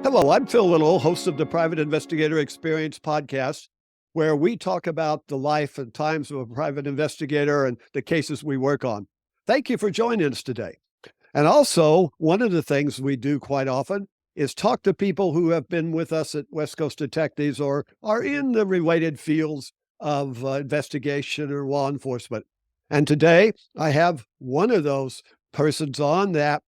Hello, I'm Phil Little, host of the Private Investigator Experience podcast, where we talk about the life and times of a private investigator and the cases we work on. Thank you for joining us today. And also, one of the things we do quite often is talk to people who have been with us at West Coast Detectives or are in the related fields of investigation or law enforcement. And today, I have one of those persons on that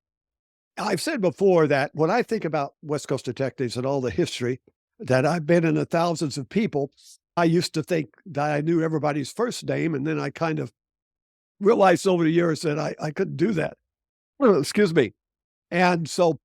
I've said before that when I think about West Coast Detectives and all the history that I've been in the thousands of people, I used to think that I knew everybody's first name. And then I kind of realized over the years that I couldn't do that. Well, excuse me. And so,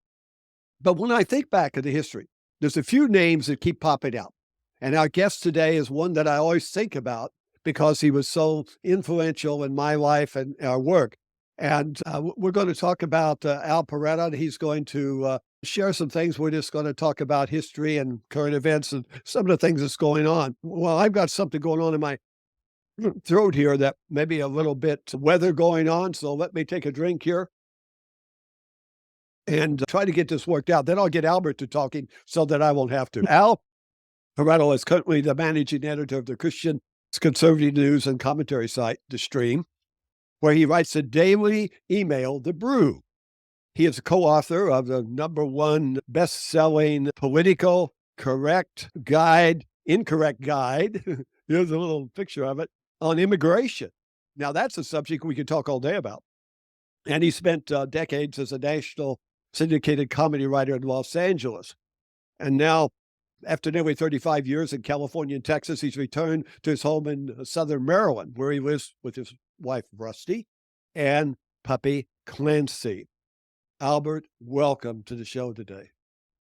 but when I think back at the history, there's a few names that keep popping out. And our guest today is one that I always think about because he was so influential in my life and our work. And we're going to talk about Al Perrotta. He's going to share some things. We're just going to talk about history and current events and some of the things that's going on. Well, I've got something going on in my throat here that maybe a little bit weather going on. So let me take a drink here and try to get this worked out. Then I'll get Albert to talking so that I won't have to. Al Perrotta is currently the managing editor of the Christian conservative news and commentary site, The Stream, where he writes a daily email, The Brew. He is a co-author of the #1 best-selling political incorrect guide. Here's a little picture of it on immigration. Now, that's a subject we could talk all day about. And he spent decades as a national syndicated comedy writer in Los Angeles. And now, after nearly 35 years in California and Texas, he's returned to his home in southern Maryland, where he lives with his wife, Rusty, and puppy, Clancy. Albert, welcome to the show today.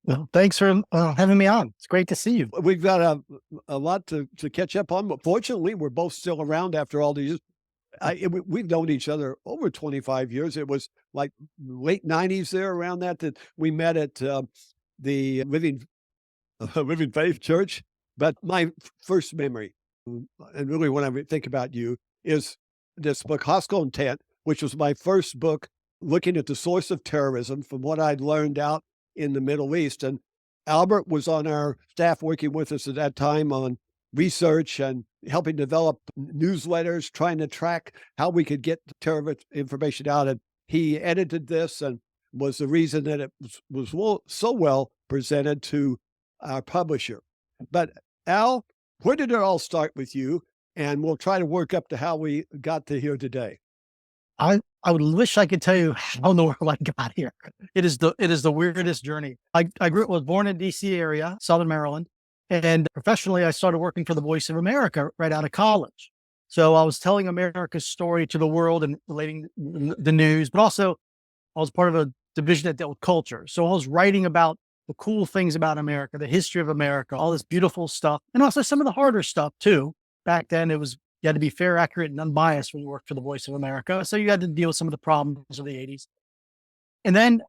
Well, thanks for having me on. It's great to see you. We've got a lot to catch up on, but fortunately, we're both still around after all these. We've known each other over 25 years. It was like late 90s there, around that we met at the Living Faith Church. But my first memory, and really when I think about you, is this book, Hostile Intent, which was my first book looking at the source of terrorism from what I'd learned out in the Middle East. And Albert was on our staff working with us at that time on research and helping develop newsletters, trying to track how we could get terrorist information out. And he edited this and was the reason that it was so well presented to our publisher. But Al, where did it all start with you? And we'll try to work up to how we got to here today. I would wish I could tell you how in the world I got here. It is the weirdest journey. I was born in DC area, Southern Maryland, and professionally I started working for the Voice of America right out of college. So I was telling America's story to the world and relating the news, but also I was part of a division that dealt with culture. So I was writing about the cool things about America, the history of America, all this beautiful stuff, and also some of the harder stuff too. Back then you had to be fair, accurate, and unbiased when you worked for the Voice of America. So you had to deal with some of the problems of the 80s. And then,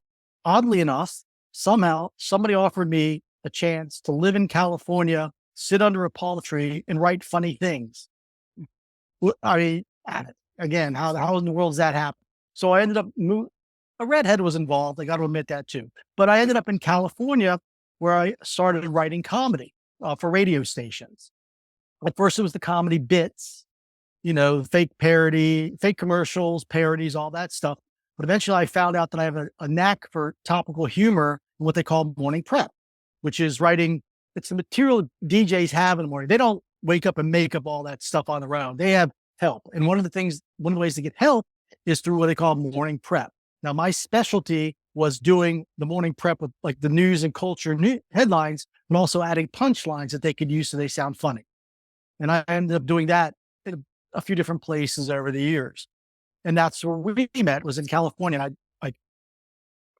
oddly enough, somehow somebody offered me a chance to live in California, sit under a palm tree, and write funny things. I mean, again, how in the world does that happen? So I ended up a redhead was involved. I got to admit that too. But I ended up in California where I started writing comedy for radio stations. At first it was the comedy bits, fake parody, fake commercials, parodies, all that stuff. But eventually I found out that I have a knack for topical humor and what they call morning prep, which is writing. It's the material DJs have in the morning. They don't wake up and make up all that stuff on their own. They have help. And one of the ways to get help is through what they call morning prep. Now, my specialty was doing the morning prep with like the news and culture headlines, but also adding punchlines that they could use so they sound funny. And I ended up doing that in a few different places over the years. And that's where we met, was in California. And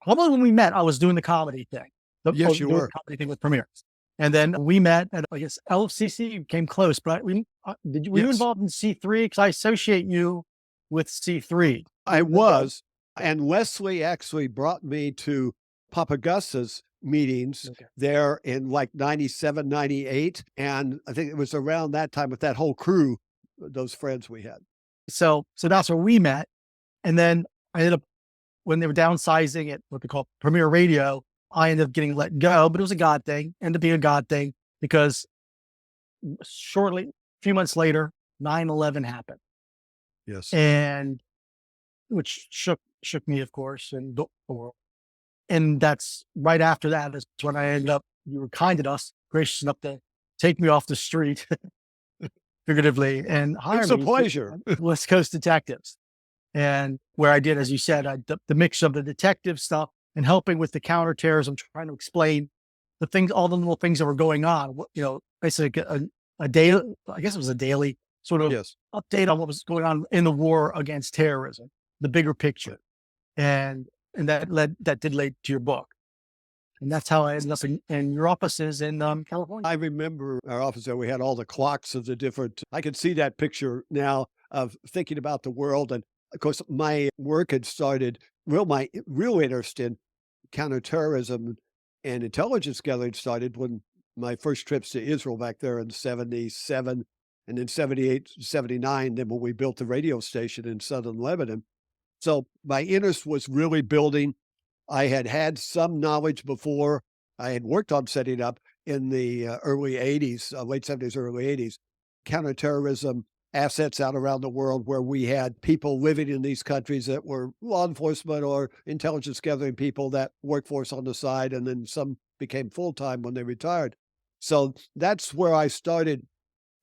probably when we met, I was doing the comedy thing. Yes, you were. The comedy thing with premieres. And then we met at, I guess, LFCC came close, but were you involved in C3? Because I associate you with C3. I was. And Leslie actually brought me to Papa Gus's meetings there in like 97, 98. And I think it was around that time with that whole crew, those friends we had. So that's where we met. And then I ended up, when they were downsizing at what they call Premier Radio, I ended up getting let go, but it was a God thing, ended up being a God thing because a few months later, 9/11 happened, Yes. and which shook me, of course, and the world. And that's right after that is when I ended up. You were kind enough, gracious enough to take me off the street, figuratively, and hire It's a me to pleasure. West Coast Detectives. And where I did, as you said, the mix of the detective stuff and helping with the counterterrorism, trying to explain the things, all the little things that were going on. Basically a daily, I guess it was a daily sort of Yes. update on what was going on in the war against terrorism, the bigger picture, and that did lead to your book, and that's how I ended up in your offices in California. I remember our office there, we had all the clocks of the different, I can see that picture now of thinking about the world. And of course, my work had started, my real interest in counterterrorism and intelligence gathering started when my first trips to Israel back there in 77 and then 78, 79, then when we built the radio station in southern Lebanon. So my interest was really building. I had had some knowledge before. I had worked on setting up in the early 80s, late 70s, early 80s, counterterrorism assets out around the world where we had people living in these countries that were law enforcement or intelligence gathering people, that workforce on the side, and then some became full time when they retired. So that's where I started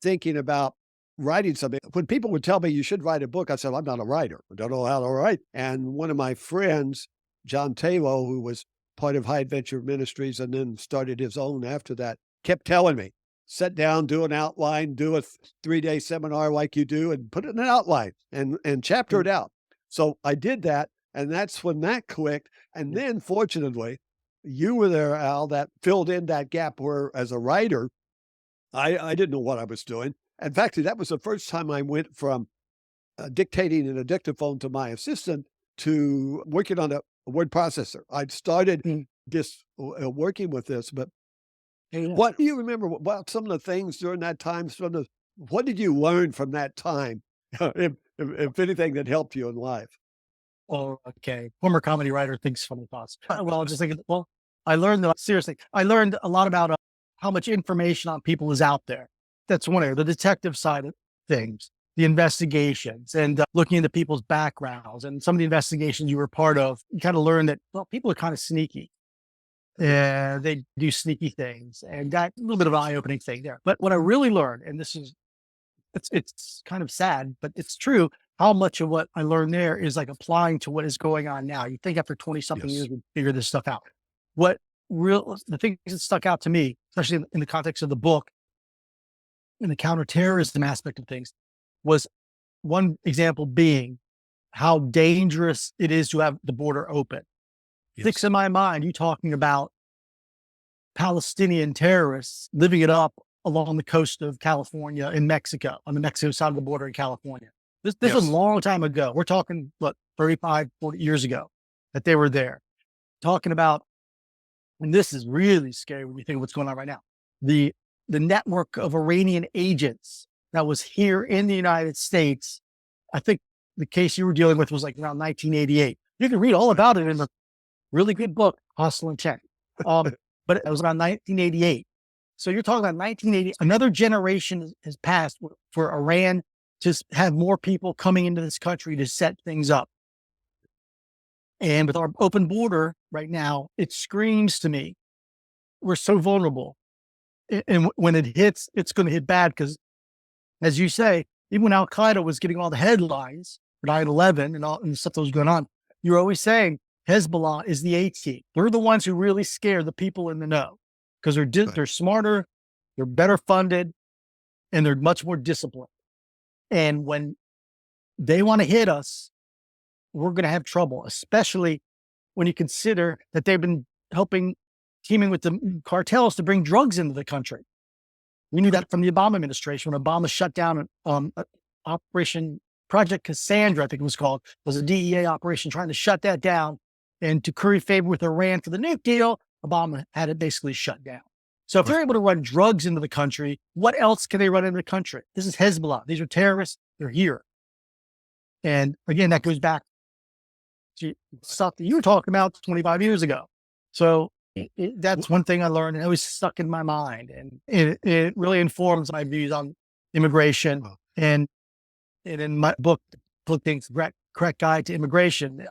thinking about writing something. When people would tell me you should write a book, I said, I'm not a writer. I don't know how to write. And one of my friends, John Taylor, who was part of High Adventure Ministries and then started his own after that, kept telling me, sit down, do an outline, do a 3-day seminar like you do, and put it in an outline and chapter it out. So I did that. And that's when that clicked. And then fortunately, you were there, Al, that filled in that gap where as a writer, I didn't know what I was doing. In fact, that was the first time I went from dictating in a dictaphone to my assistant to working on a word processor. I'd started Mm. just working with this, but Yeah. what do you remember about some of the things during that time? What did you learn from that time, if anything, that helped you in life? Oh, okay. Former comedy writer thinks funny thoughts. Well, just thinking, well, I learned that seriously. I learned a lot about how much information on people is out there. That's one area, the detective side of things, the investigations, and looking into people's backgrounds, and some of the investigations you were part of. You kind of learn that people are kind of sneaky. And they do sneaky things, and that a little bit of an eye-opening thing there. But what I really learned, and this is it's kind of sad, but it's true. How much of what I learned there is like applying to what is going on now. You think after 20 something Yes. years, we figure this stuff out. The things that stuck out to me, especially in the context of the book, in the counterterrorism aspect of things, was one example being how dangerous it is to have the border open. Sticks in my mind, you talking about Palestinian terrorists living it up along the coast of California in Mexico, on the Mexico side of the border in California. This was a Yes. long time ago. We're talking, what, 35, 40 years ago that they were there. Talking about, and this is really scary when you think of what's going on right now, the network of Iranian agents that was here in the United States. I think the case you were dealing with was like around 1988. You can read all about it in a really good book, Hustle and Check. But it was around 1988. So you're talking about 1980, another generation has passed for Iran to have more people coming into this country to set things up. And with our open border right now, it screams to me, we're so vulnerable. And when it hits, it's going to hit bad because, as you say, even when Al Qaeda was getting all the headlines for 9/11 and all and the stuff that was going on, you're always saying Hezbollah is the A team. They're the ones who really scare the people in the know because they're smarter, they're better funded, and they're much more disciplined. And when they want to hit us, we're going to have trouble, especially when you consider that they've been teaming with the cartels to bring drugs into the country. We knew that from the Obama administration when Obama shut down Operation Project Cassandra, I think it was called, was a DEA operation trying to shut that down. And to curry favor with Iran for the nuke deal, Obama had it basically shut down. So if they're able to run drugs into the country, what else can they run into the country? This is Hezbollah. These are terrorists. They're here. And again, that goes back to stuff that you were talking about 25 years ago. So That's one thing I learned, and it was stuck in my mind, and it really informs my views on immigration. Wow. And in my book, Things Correct Guide to Immigration,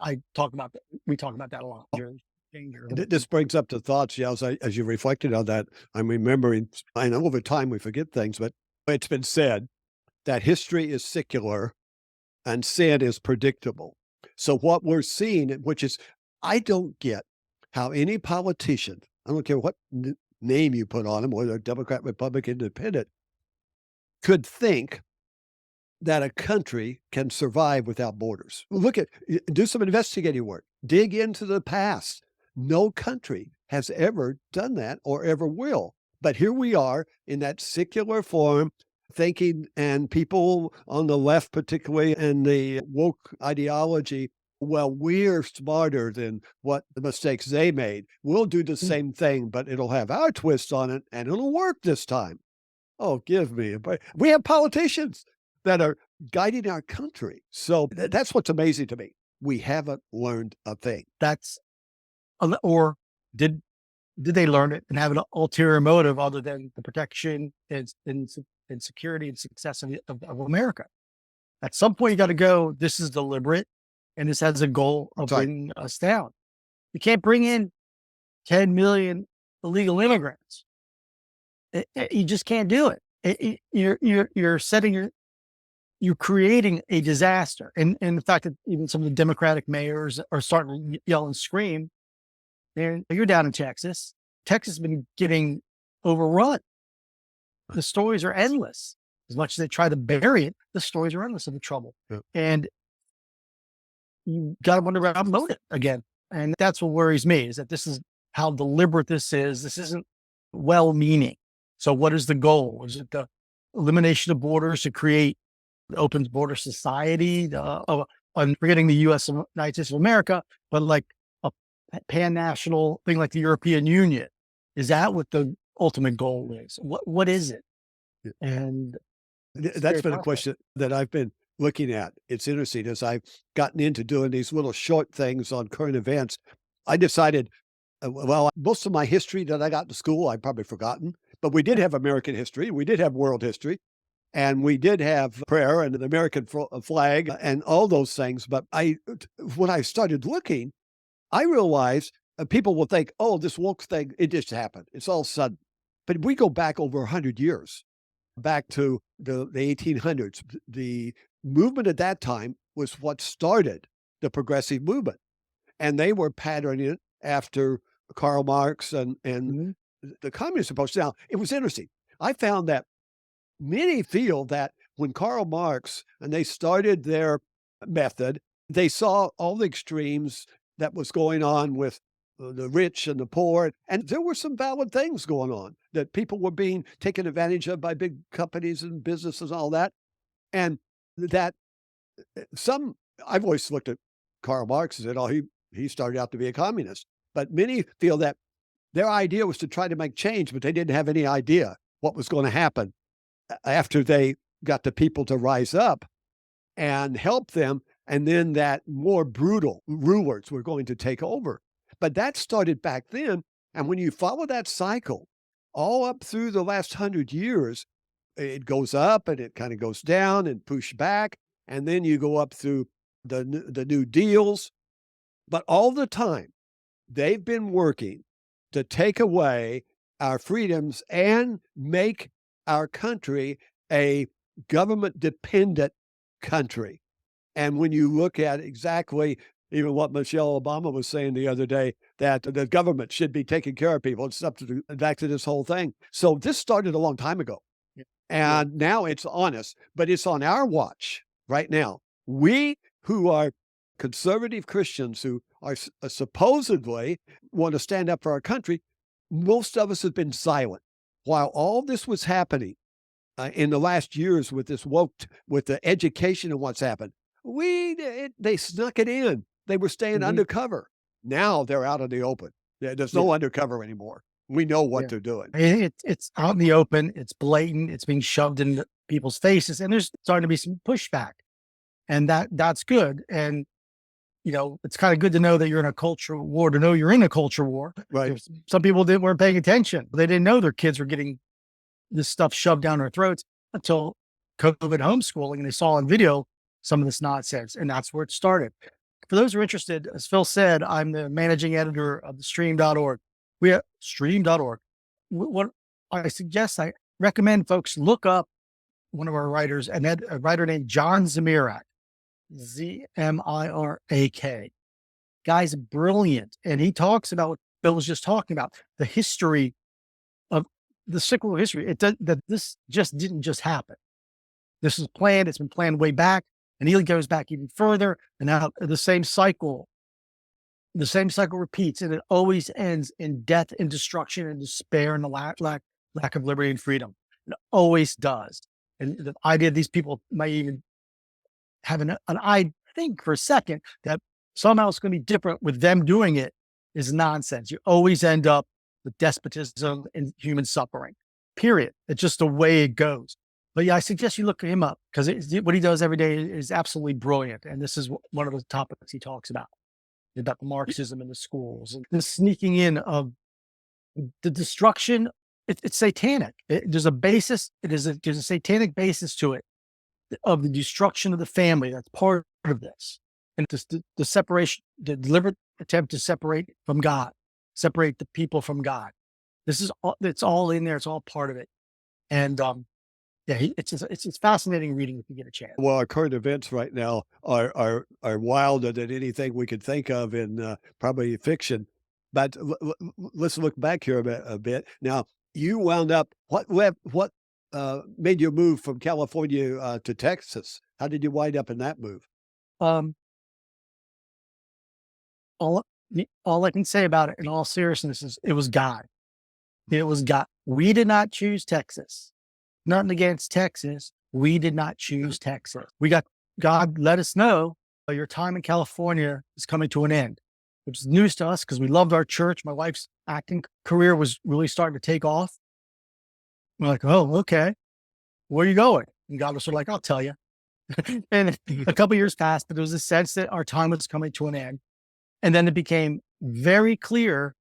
we talk about that a lot. Danger. This brings up the thoughts, yeah, as you reflected on that, I'm remembering, I know over time we forget things, but it's been said that history is secular and sin is predictable. So what we're seeing, which is, I don't get how any politician, I don't care what name you put on them, whether Democrat, Republican, Independent, could think that a country can survive without borders. Do some investigative work, dig into the past. No country has ever done that or ever will. But here we are in that secular form, thinking, and people on the left, particularly in the woke ideology, well, we're smarter than what the mistakes they made. We'll do the same thing, but it'll have our twist on it and it'll work this time. Oh, give me a break. We have politicians that are guiding our country. So that's what's amazing to me. We haven't learned a thing. That's or did they learn it and have an ulterior motive other than the protection and security and success of America? At some point, you got to go, this is deliberate and this has a goal of bringing us down. You can't bring in 10 million illegal immigrants. You just can't do it. You're creating a disaster. And the fact that even some of the Democratic mayors are starting to yell and scream, you're down in Texas. Texas has been getting overrun. The stories are endless. As much as they try to bury it, the stories are endless of the trouble. Yeah. And you got to wonder about motive again. And that's what worries me, is that this is how deliberate this is. This isn't well-meaning. So what is the goal? Is it the elimination of borders to create an open border society? I'm forgetting the United States of America, but like a pan-national thing like the European Union. Is that what the ultimate goal is? What is it? Yeah. And that's been a question that I've been looking at. It's interesting, as I've gotten into doing these little short things on current events, I decided, well, most of my history that I got in school, I've probably forgotten, but we did have American history. We did have world history. And we did have prayer and the American flag and all those things. But when I started looking, I realized people will think, oh, this woke thing, it just happened. It's all sudden. But we go back over 100 years, back to the 1800s. The movement at that time was what started the progressive movement. And they were patterning it after Karl Marx and the communist approach. Now, it was interesting. I found that many feel that when Karl Marx and they started their method, they saw all the extremes that was going on with the rich and the poor. And there were some valid things going on, that people were being taken advantage of by big companies and businesses and all that. And that I've always looked at Karl Marx and said, oh, he started out to be a communist. But many feel that their idea was to try to make change, but they didn't have any idea what was going to happen after they got the people to rise up and help them. And then that more brutal rulers were going to take over. But that started back then. And when you follow that cycle all up through the last 100 years, it goes up and it kind of goes down and push back. And then you go up through the New Deals. But all the time, they've been working to take away our freedoms and make our country a government-dependent country. And when you look at exactly even what Michelle Obama was saying the other day, that the government should be taking care of people, it's up to back to this whole thing. So this started a long time ago. Yeah. And now it's on us, but it's on our watch right now. We who are conservative Christians who are supposedly want to stand up for our country, most of us have been silent. While all this was happening in the last years with this woke, with the education and what's happened, they snuck it in. They were staying undercover. Now they're out in the open. There's no undercover anymore. We know what they're doing. It's out in the open. It's blatant. It's being shoved in people's faces, and there's starting to be some pushback, and that's good. And it's kind of good to know that you're in a culture war, to know you're in a culture war. Right. Some people weren't paying attention. They didn't know their kids were getting this stuff shoved down their throats until COVID homeschooling, and they saw on video some of this nonsense. And that's where it started. For those who are interested, as Phil said, I'm the managing editor of the stream.org. We have stream.org. What I recommend folks look up one of our writers, a writer named John Zamirak, Zmirak. Guy's brilliant. And he talks about what Bill was just talking about, the history of the cyclical history. That this just didn't just happen. This is planned. It's been planned way back. And he goes back even further. And now the same cycle repeats, and it always ends in death and destruction and despair and the lack of liberty and freedom. It always does. And the idea these people might even have I think for a second that somehow it's going to be different with them doing it is nonsense. You always end up with despotism and human suffering, period. It's just the way it goes. But yeah, I suggest you look him up because what he does every day is absolutely brilliant. And this is one of the topics he talks about the Marxism in the schools and the sneaking in of the destruction. It's satanic. There's a basis. There's a satanic basis to it of the destruction of the family. That's part of this. And just the separation, the deliberate attempt to separate from God, separate the people from God. It's all in there. It's all part of it. And, it's fascinating reading if you get a chance. Well, our current events right now are wilder than anything we could think of in probably fiction. But let's look back here a bit. Now, you wound up. What made you move from California to Texas? How did you wind up in that move? All I can say about it, in all seriousness, is it was God. It was God. We did not choose Texas. Nothing against Texas. We did not choose Texas. God let us know your time in California is coming to an end, which is news to us because we loved our church. My wife's acting career was really starting to take off. We're like, oh, okay. Where are you going? And God was sort of like, I'll tell you. And a couple of years passed, but there was a sense that our time was coming to an end. And then it became very clear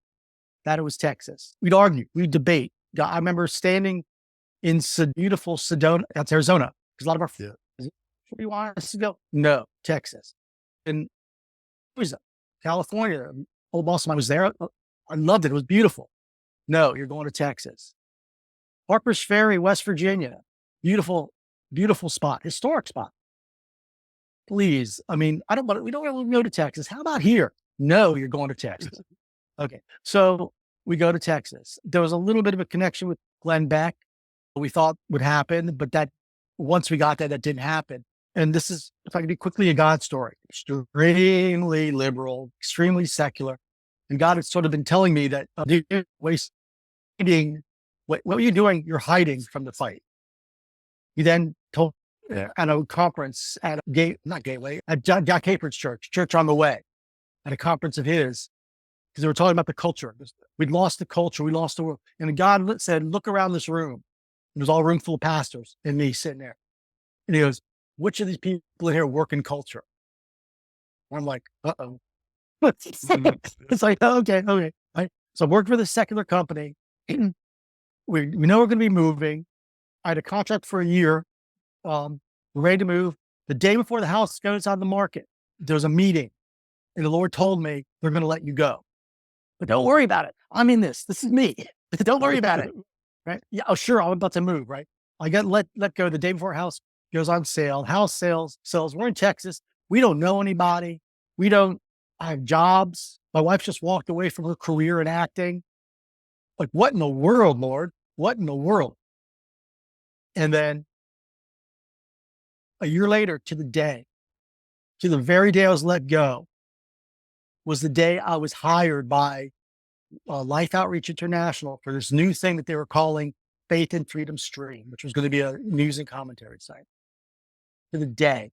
that it was Texas. We'd argue, we'd debate. I remember standing in beautiful Sedona, that's Arizona, because a lot of our where do you want us to go? No, Texas. And California, old boss of mine was there. I loved it. It was beautiful. No, you're going to Texas. Harper's Ferry, West Virginia. Beautiful, beautiful spot, historic spot. Please. I mean, we don't really go to Texas. How about here? No, you're going to Texas. Okay. So we go to Texas. There was a little bit of a connection with Glenn Beck we thought would happen, but that once we got there, that didn't happen. And this is, if I can be quickly, a God story. Extremely liberal, extremely secular. And God had sort of been telling me that what were you doing? You're hiding from the fight. He then told at a conference at John Capron's church on the way, at a conference of his, because they were talking about the culture. We'd lost the culture. We lost the world. And God said, look around this room. It was all a room full of pastors and me sitting there. And he goes, which of these people in here work in culture? And I'm like, uh-oh. It's like, okay. Right? So I worked for the secular company. We know we're going to be moving. I had a contract for a year. We're ready to move. The day before the house goes on the market, there was a meeting. And the Lord told me, they're going to let you go. But don't worry about it. I'm in this. This is me. Don't worry about it. Right? Yeah. Oh, sure. I'm about to move. Right. I got let go the day before house goes on sale. House sells. We're in Texas. We don't know anybody. I have jobs. My wife just walked away from her career in acting. Like, what in the world, Lord? What in the world? And then a year later, to the very day I was let go, was the day I was hired by Life Outreach International for this new thing that they were calling Faith and Freedom Stream, which was going to be a news and commentary site. To the day.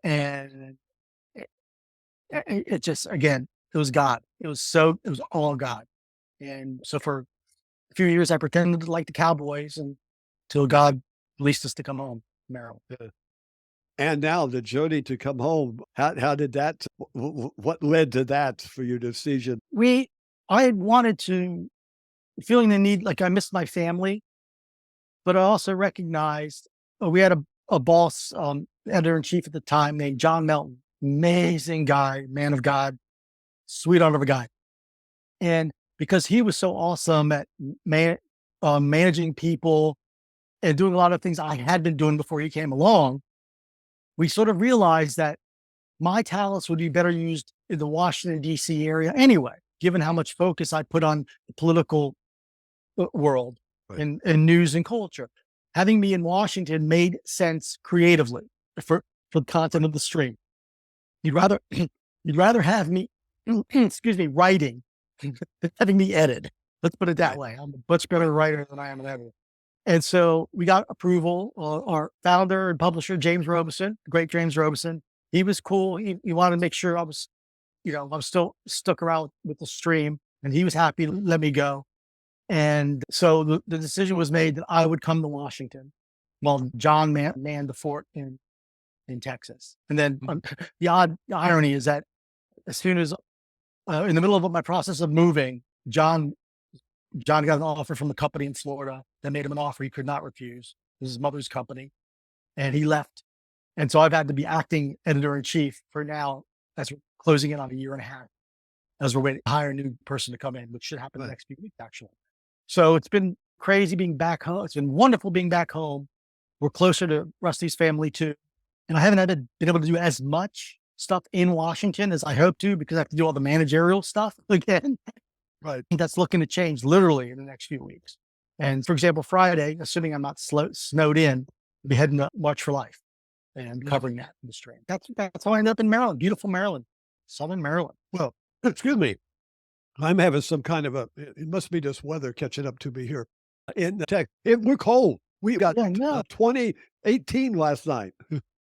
And it just, again, it was God. It was all God. And so for a few years, I pretended to like the Cowboys until God released us to come home, Maryland. And now the journey to come home, how did that, what led to that for your decision? I had wanted to, feeling the need, like I missed my family, but I also recognized we had a boss, editor in chief at the time named John Melton, amazing guy, man of God, sweetheart of a guy. And because he was so awesome at managing people and doing a lot of things I had been doing before he came along, we sort of realized that my talents would be better used in the Washington, D.C. area anyway, given how much focus I put on the political world Right. and news and culture. Having me in Washington made sense creatively for the content of the stream. You'd rather you'd rather have me, excuse me, writing than having me edit. Let's put it that Right. way. I'm a much better writer than I am an editor. And so we got approval. Our founder and publisher, James Robeson, the great James Robeson, he was cool. He wanted to make sure I was, I'm still stuck around with the stream, and he was happy to let me go. And so the decision was made that I would come to Washington while John manned the fort in Texas. And then the irony is that as soon as in the middle of my process of moving, John got an offer from a company in Florida that made him an offer he could not refuse. This is his mother's company, and he left. And so I've had to be acting editor in chief for now, as we're closing in on a year and a half, as we're waiting to hire a new person to come in, which should happen in the next few weeks, actually. So it's been crazy being back home. It's been wonderful being back home. We're closer to Rusty's family too. And I haven't been able to do as much stuff in Washington as I hope to, because I have to do all the managerial stuff again. Right. That's looking to change literally in the next few weeks. And for example, Friday, assuming I'm not snowed in, I'll be heading to March for Life and covering that in the stream. That's how I ended up in Maryland, beautiful Maryland, Southern Maryland. Well, excuse me. I'm having some kind of it must be this weather catching up to me here in Texas. We're cold. We got Yeah, no. 2018 last night.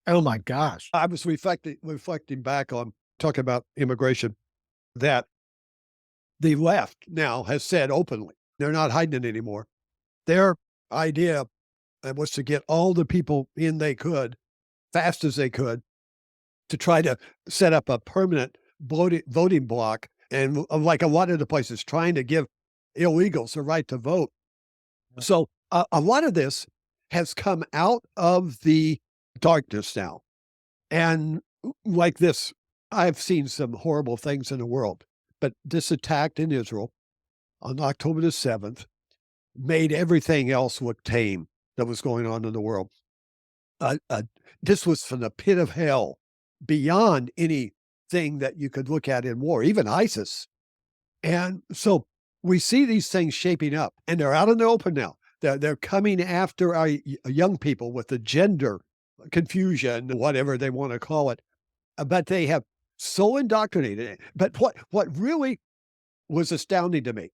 Oh my gosh. I was reflecting back on talking about immigration, that the left now has said openly, they're not hiding it anymore. Their idea was to get all the people in they could, fast as they could, to try to set up a permanent voting block. And like a lot of the places, trying to give illegals the right to vote. So a lot of this has come out of the darkness now. And like this, I've seen some horrible things in the world, but this attack in Israel on October the 7th made everything else look tame that was going on in the world. This was from the pit of hell, beyond anything that you could look at in war, even ISIS. And so we see these things shaping up, and they're out in the open now. They're coming after our young people with the gender confusion, whatever they want to call it. But they have so indoctrinated it. But what really was astounding to me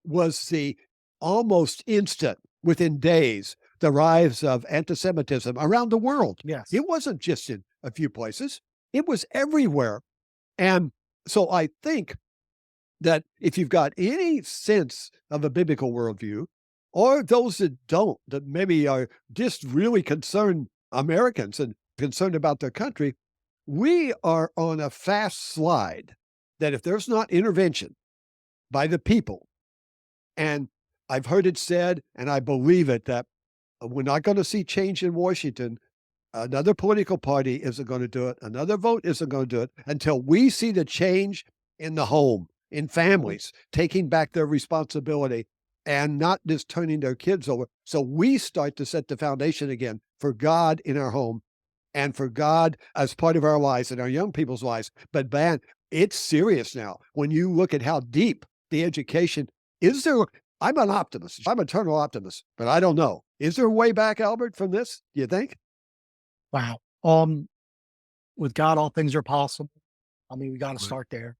was the almost instant, within days, the rise of anti-Semitism around the world. Yes. It wasn't just in a few places. It was everywhere. And so I think that if you've got any sense of a biblical worldview, or those that don't, that maybe are just really concerned Americans and concerned about their country, we are on a fast slide that if there's not intervention by the people, and I've heard it said, and I believe it, that we're not going to see change in Washington. Another political party isn't going to do it. Another vote isn't going to do it until we see the change in the home, in families, taking back their responsibility and not just turning their kids over. So we start to set the foundation again for God in our home and for God as part of our lives and our young people's lives. But man, it's serious now. When you look at how deep the education is there, I'm an optimist. I'm an eternal optimist, but I don't know. Is there a way back, Albert, from this? Do you think? Wow. With God, all things are possible. I mean, we got to Right. start there.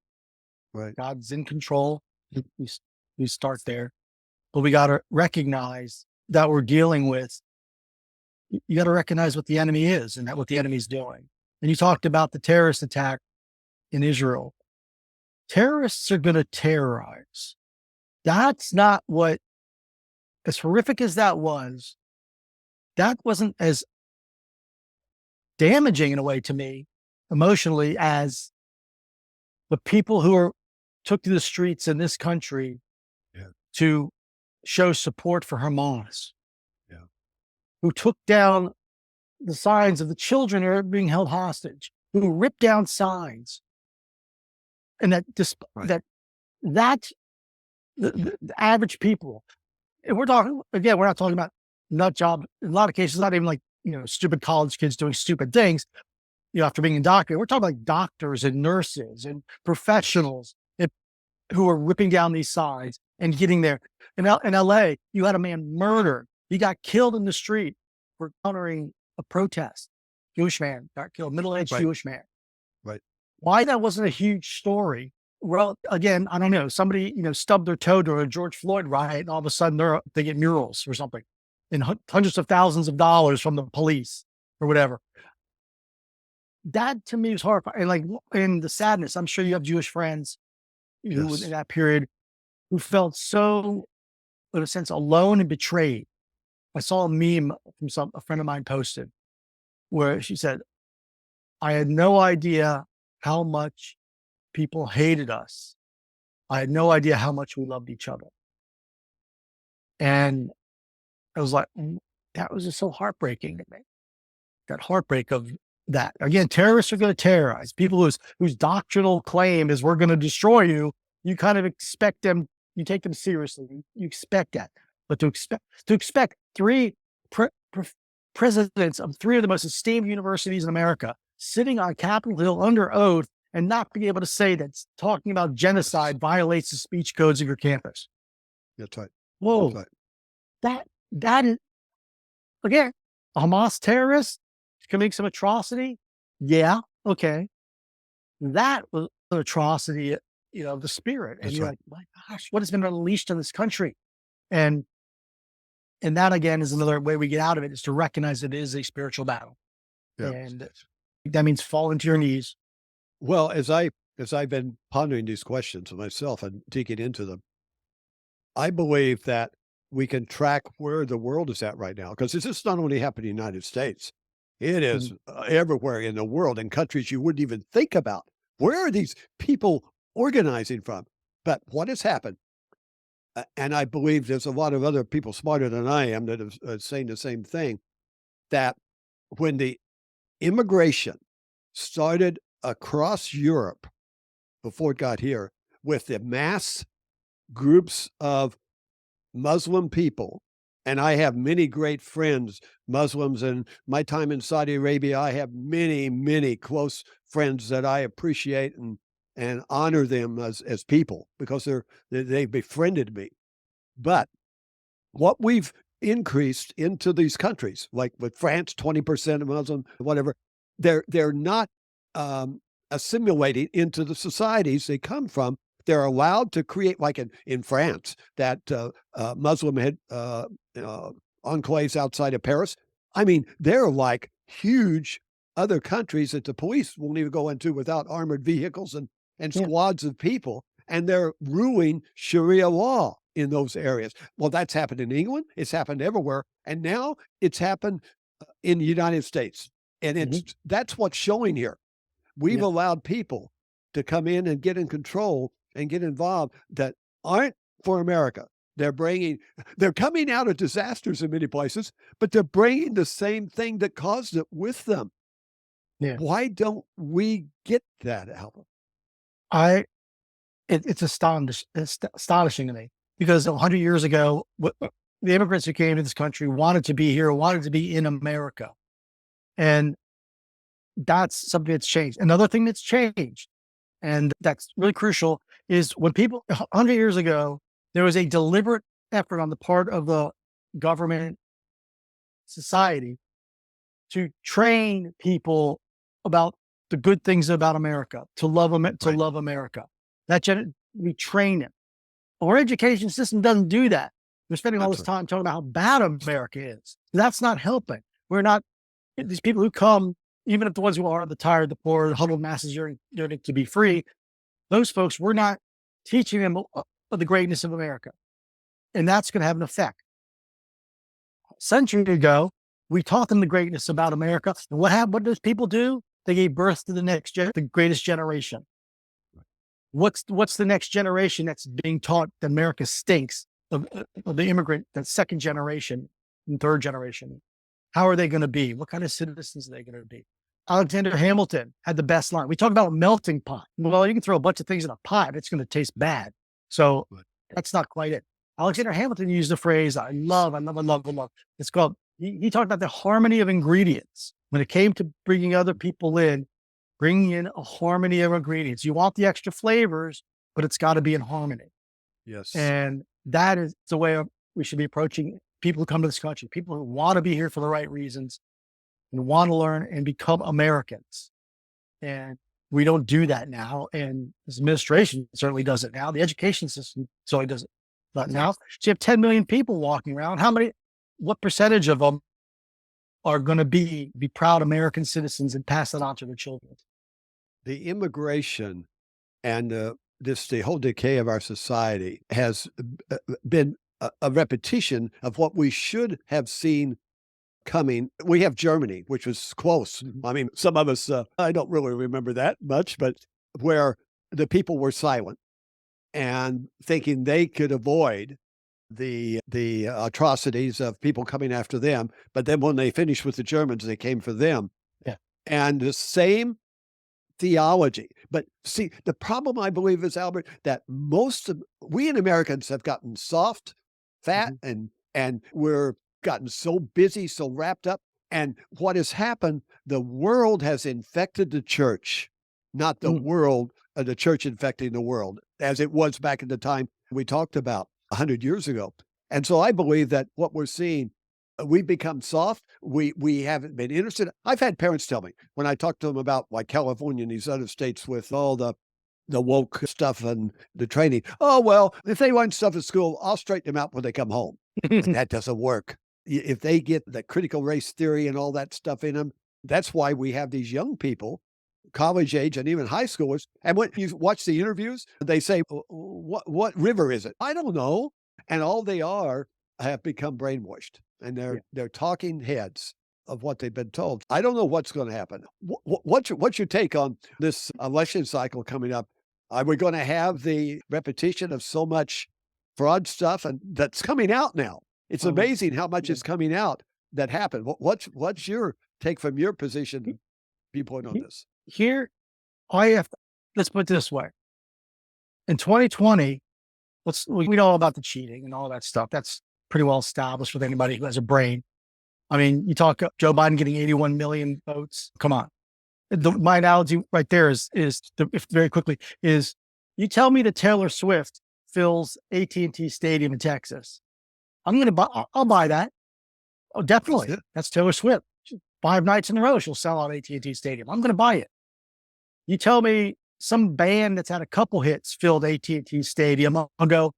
Right. God's in control. We start there, but we got to recognize that we're dealing with. You got to recognize what the enemy is and what the enemy's doing. And you talked about the terrorist attack in Israel. Terrorists are going to terrorize. That's not what, as horrific as that wasn't as damaging in a way to me emotionally as the people who took to the streets in this country Yeah. to show support for Hamas, Yeah. who took down the signs of the children who are being held hostage, who ripped down signs, and Right. that the average people, and we're talking again, we're not talking about nut job. In a lot of cases, not even like stupid college kids doing stupid things. After being indoctrinated, we're talking about like doctors and nurses and professionals who are ripping down these signs and getting there. In LA, you had a man murdered. He got killed in the street for countering a protest. Jewish man got killed, middle-aged Right. Jewish man. Right. Why that wasn't a huge story? Well, again, I don't know. Somebody, stubbed their toe to a George Floyd riot, and all of a sudden they get murals or something, and hundreds of thousands of dollars from the police or whatever. That to me was horrifying. And like, in the sadness, I'm sure you have Jewish friends who Yes. in that period who felt so, in a sense, alone and betrayed. I saw a meme from a friend of mine posted where she said, I had no idea how much people hated us. I had no idea how much we loved each other. And I was like, that was just so heartbreaking to me. That heartbreak of that. Again, terrorists are going to terrorize people whose doctrinal claim is we're going to destroy you. You kind of expect them, you take them seriously. You expect that. But to expect three presidents of three of the most esteemed universities in America sitting on Capitol Hill under oath and not being able to say that talking about genocide violates the speech codes of your campus. That's right. Whoa. That's right. That is, again, a Hamas terrorist committing some atrocity. Yeah. Okay. That was an atrocity, of the spirit. And That's you're right. like, my gosh, what has been unleashed in this country? And that again is another way we get out of it, is to recognize it is a spiritual battle. Yeah. And that means fall into your knees. Well, as I've been pondering these questions myself and digging into them, I believe that we can track where the world is at right now, because this is not only happening in the United States, it is everywhere in the world, in countries you wouldn't even think about. Where are these people organizing from? But what has happened, and I believe there's a lot of other people smarter than I am that are saying the same thing, that when the immigration started across Europe before it got here, with the mass groups of Muslim people, and I have many great friends, Muslims, and my time in Saudi Arabia, I have many, many close friends that I appreciate and honor them as people because they've befriended me. But what we've increased into these countries, like with France, 20% of Muslim, whatever, they're not assimilating into the societies they come from. They're allowed to create, like in France, that Muslim enclaves outside of Paris. I mean, they're like huge other countries that the police won't even go into without armored vehicles and Yeah. squads of people, and they're ruling Sharia law in those areas. Well, that's happened in England. It's happened everywhere, and now it's happened in the United States, and that's what's showing here. We've Yeah. allowed people to come in and get in control and get involved that aren't for America. They're coming out of disasters in many places, but they're bringing the same thing that caused it with them. Yeah. Why don't we get that album? It's astonishing to me, because 100 years ago, the immigrants who came to this country wanted to be here, wanted to be in America. And that's something that's changed. Another thing that's changed, and that's really crucial, is when people 100 years ago, there was a deliberate effort on the part of the government, society, to train people about the good things about America, to love them, to Right. love America. We train them. Our education system doesn't do that. We're spending all That's this right. time talking about how bad America is. That's not helping. We're not, these people who come, even if the ones who are the tired, the poor, the huddled masses yearning to be free, those folks, we're not teaching them of the greatness of America. And that's going to have an effect. A century ago, We taught them the greatness about America. And what happened? What does people do? They gave birth to the greatest generation. What's the next generation that's being taught that America stinks of the immigrant, that second generation and third generation? How are they going to be? What kind of citizens are they going to be? Alexander Hamilton had the best line. We talk about melting pot. Well, you can throw a bunch of things in a pot. It's going to taste bad. So that's not quite it. Alexander Hamilton used the phrase, I love. It's called, he talked about the harmony of ingredients. When it came to bringing other people in, bringing in a harmony of ingredients. You want the extra flavors, but it's got to be in harmony. Yes. And that is the way we should be approaching people who come to this country, people who want to be here for the right reasons and want to learn and become Americans. And we don't do that now. And this administration certainly does it now. The education system certainly does it now. So you have 10 million people walking around. What percentage of them are going to be proud American citizens and pass that on to their children? The immigration and the whole decay of our society has been a repetition of what we should have seen coming. We have Germany, which was close. I mean, some of us, I don't really remember that much, but where the people were silent and thinking they could avoid the atrocities of people coming after them. But then when they finished with the Germans, they came for them. Yeah. And the same theology. But see, the problem, I believe, is, Albert, that we in Americans have gotten soft, fat, and we're gotten so busy, so wrapped up. And what has happened, the world has infected the church, not the the church infecting the world, as it was back in the time we talked about 100 years ago. And so I believe that what we're seeing, we've become soft. We haven't been interested. I've had parents tell me when I talk to them about like California and these other states with all the woke stuff and the training. Oh, well, if they learn stuff at school, I'll straighten them out when they come home. But that doesn't work. If they get the critical race theory and all that stuff in them, that's why we have these young people, college age and even high schoolers. And when you watch the interviews, they say, what river is it? I don't know. And all they have become brainwashed. And they're talking heads of what they've been told. I don't know what's going to happen. What's your take on this election cycle coming up? Are we going to have the repetition of so much fraud stuff and that's coming out now? It's amazing how much is coming out that happened. What's your take from your position, viewpoint on this? Here, let's put it this way. In 2020, we know all about the cheating and all that stuff. That's pretty well established with anybody who has a brain. I mean, you talk Joe Biden getting 81 million votes. Come on. My analogy right there is very quickly is you tell me that Taylor Swift fills AT&T Stadium in Texas. I'll buy that. Oh, definitely. That's Taylor Swift. 5 nights in a row, she'll sell out AT&T Stadium. I'm going to buy it. You tell me some band that's had a couple hits filled AT&T Stadium. I'll go,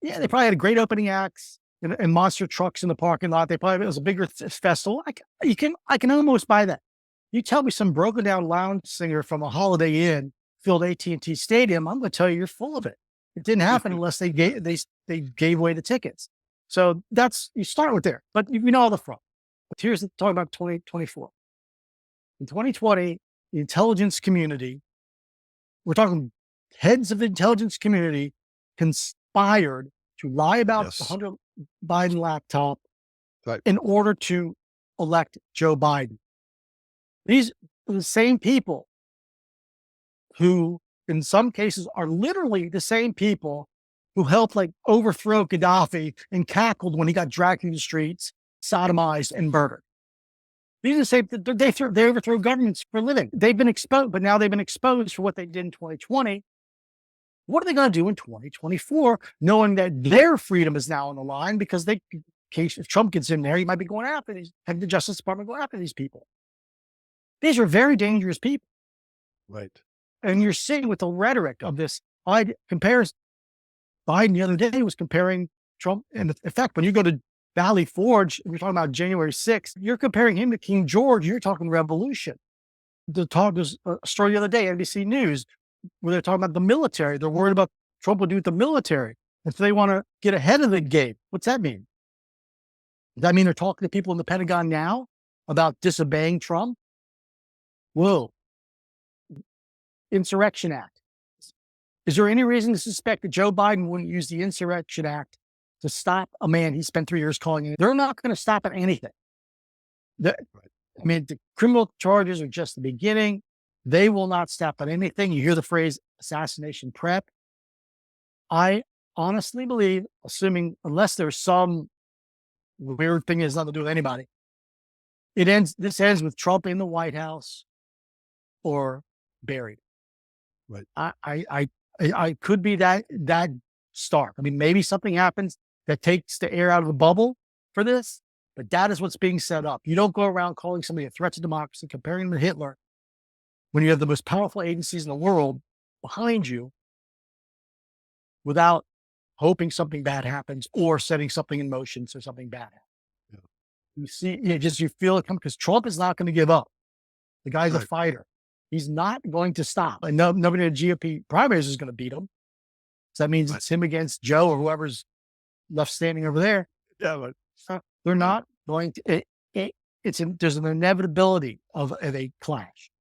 yeah, they probably had a great opening acts and monster trucks in the parking lot. It was a bigger festival. I can almost buy that. You tell me some broken down lounge singer from a Holiday Inn filled AT&T Stadium. I'm going to tell you, you're full of it. It didn't happen unless they gave away the tickets. So you start with there, but you know all the fraud. But here's talking about 2024. In 2020, the intelligence community, we're talking heads of the intelligence community conspired to lie about the Hunter Biden laptop in order to elect Joe Biden. These are the same people who, in some cases, are literally the same people who helped overthrow Gaddafi and cackled when he got dragged through the streets, sodomized, and murdered. These are the same, they overthrow governments for a living. They've been exposed, but now they've been exposed for what they did in 2020. What are they going to do in 2024, knowing that their freedom is now on the line because if Trump gets in there, he might be going after have the Justice Department go after these people. These are very dangerous people. Right. And you're seeing with the rhetoric of this, Biden the other day was comparing Trump. And in fact, when you go to Valley Forge, we're talking about January 6th, you're comparing him to King George. You're talking revolution. There's a story the other day, NBC News, where they're talking about the military. They're worried about Trump will do with the military. And so they want to get ahead of the game. What's that mean? Does that mean they're talking to people in the Pentagon now about disobeying Trump? Whoa. Insurrection Act. Is there any reason to suspect that Joe Biden wouldn't use the Insurrection Act to stop a man he spent 3 years calling it? They're not going to stop at anything. The, I mean, the criminal charges are just the beginning. They will not stop at anything. You hear the phrase assassination prep. I honestly believe, assuming unless there's some weird thing that has nothing to do with anybody, this ends with Trump in the White House or buried. Right. I could be that stark. I mean, maybe something happens that takes the air out of the bubble for this, but that is what's being set up. You don't go around calling somebody a threat to democracy, comparing them to Hitler, when you have the most powerful agencies in the world behind you, without hoping something bad happens or setting something in motion so something bad happens. Yeah. You see, you feel it come, because Trump is not going to give up. The guy's a fighter. He's not going to stop. And nobody in the GOP primaries is going to beat him. So that means it's him against Joe or whoever's left standing over there. Yeah, but they're not going to. There's an inevitability of a clash,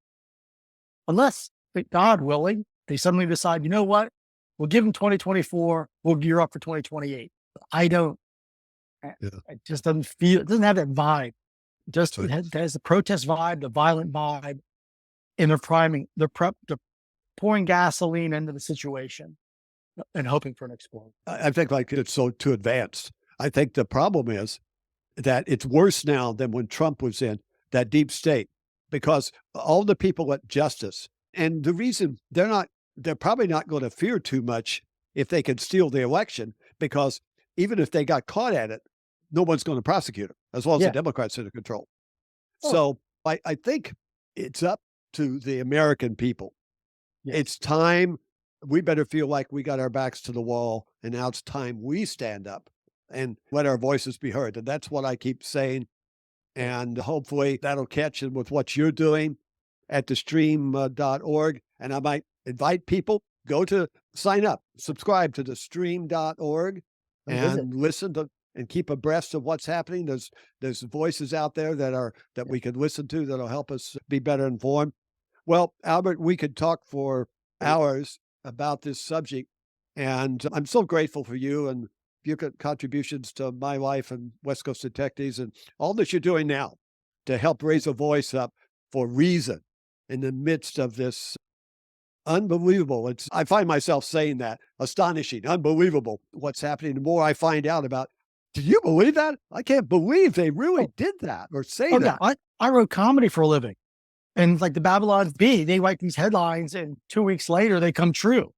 unless, God willing, they suddenly decide, you know what, we'll give him 2024. We'll gear up for 2028. I don't. It just doesn't feel. It doesn't have that vibe. It has the protest vibe, the violent vibe, and they're pouring gasoline into the situation and hoping for an explosion. I think like it's so too advanced. I think the problem is that it's worse now than when Trump was in that deep state, because all the people at justice, and the reason they're probably not going to fear too much if they can steal the election, because even if they got caught at it, no one's going to prosecute them, as long as the Democrats are in control. Oh. So I think it's up to the American people. Yes. It's time. We better feel like we got our backs to the wall, and now it's time we stand up and let our voices be heard. And that's what I keep saying. And hopefully that'll catch in with what you're doing at thestream.org. And I might invite people, sign up, subscribe to thestream.org and listen to and keep abreast of what's happening. There's voices out there that we could listen to that'll help us be better informed. Well, Albert, we could talk for hours about this subject, and I'm so grateful for you and your contributions to my life and West Coast Detectives and all that you're doing now to help raise a voice up for reason in the midst of this unbelievable. I find myself saying that, astonishing, unbelievable what's happening. The more I find out about, do you believe that? I can't believe they really did that or say that. Yeah. I wrote comedy for a living. And like the Babylon Bee, they write these headlines and 2 weeks later they come true.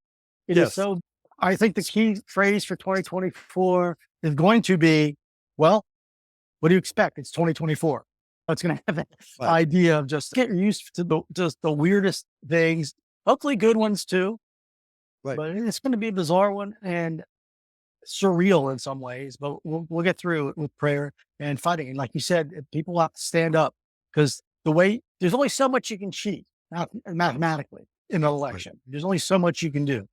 It is so. I think the key phrase for 2024 is going to be, well, what do you expect? It's 2024. It's going to have that idea of just getting used to the weirdest things, hopefully good ones too. Right. But it's going to be a bizarre one and surreal in some ways, but we'll get through it with prayer and fighting. And like you said, people have to stand up, because there's only so much you can cheat mathematically in an election. Right. There's only so much you can do.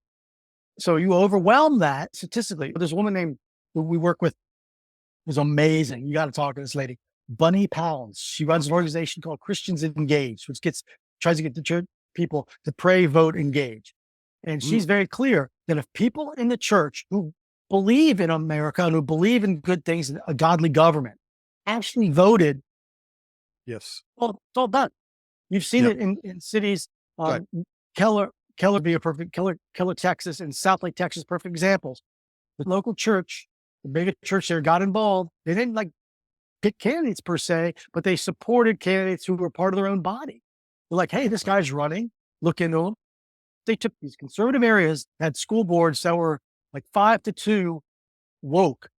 So you overwhelm that statistically. There's a woman named who we work with who's amazing. You got to talk to this lady, Bunny Pounds. She runs an organization called Christians Engaged, which tries to get the church people to pray, vote, engage. And she's very clear that if people in the church who believe in America and who believe in good things and a godly government actually voted, well, it's all done. You've seen it in cities. Keller, Texas, and South Lake, Texas, perfect examples. The local church, the biggest church there, got involved. They didn't pick candidates per se, but they supported candidates who were part of their own body. They're like, hey, this guy's running. Look into him. They took these conservative areas, had school boards that were like 5-2 woke.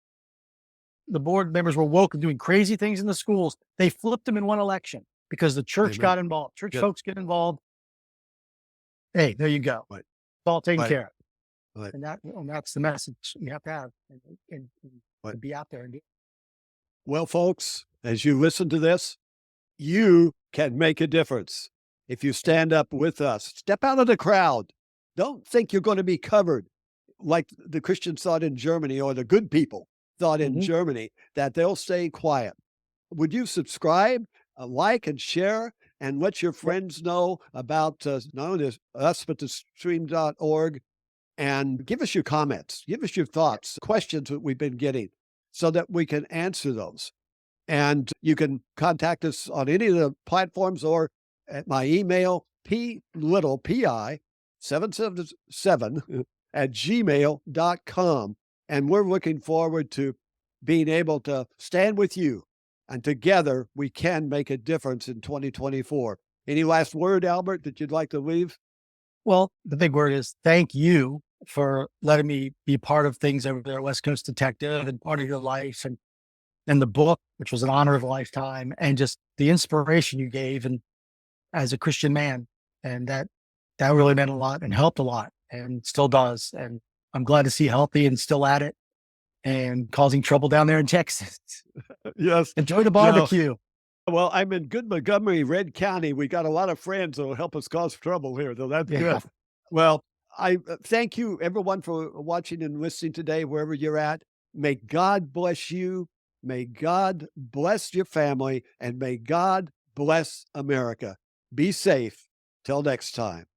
The board members were woke and doing crazy things in the schools. They flipped them in one election because the church got involved. Church folks get involved. Hey, there you go. Right. It's all taken care of. Right. And that's the message you have to have and to be out there and do. Well, folks, as you listen to this, you can make a difference. If you stand up with us, step out of the crowd. Don't think you're going to be covered like the Christians thought in Germany or the good people. thought in Mhm. Germany that they'll stay quiet. Would you subscribe, like, and share, and let your Yep. friends know about not only us, but the stream.org? And give us your comments, give us your thoughts, questions that we've been getting so that we can answer those. And you can contact us on any of the platforms or at my email, pi777 at gmail.com. And we're looking forward to being able to stand with you. And together we can make a difference in 2024. Any last word, Albert, that you'd like to leave? Well, the big word is thank you for letting me be part of things over there at West Coast Detective and part of your life and the book, which was an honor of a lifetime, and just the inspiration you gave and as a Christian man. And that really meant a lot and helped a lot and still does. And I'm glad to see you healthy and still at it and causing trouble down there in Texas. Yes. Enjoy the No. barbecue. Well, I'm in good Montgomery, Red County. We got a lot of friends that will help us cause trouble here, though. That's Yeah. good. Well, I thank you, everyone, for watching and listening today, wherever you're at. May God bless you. May God bless your family, and may God bless America. Be safe. Till next time.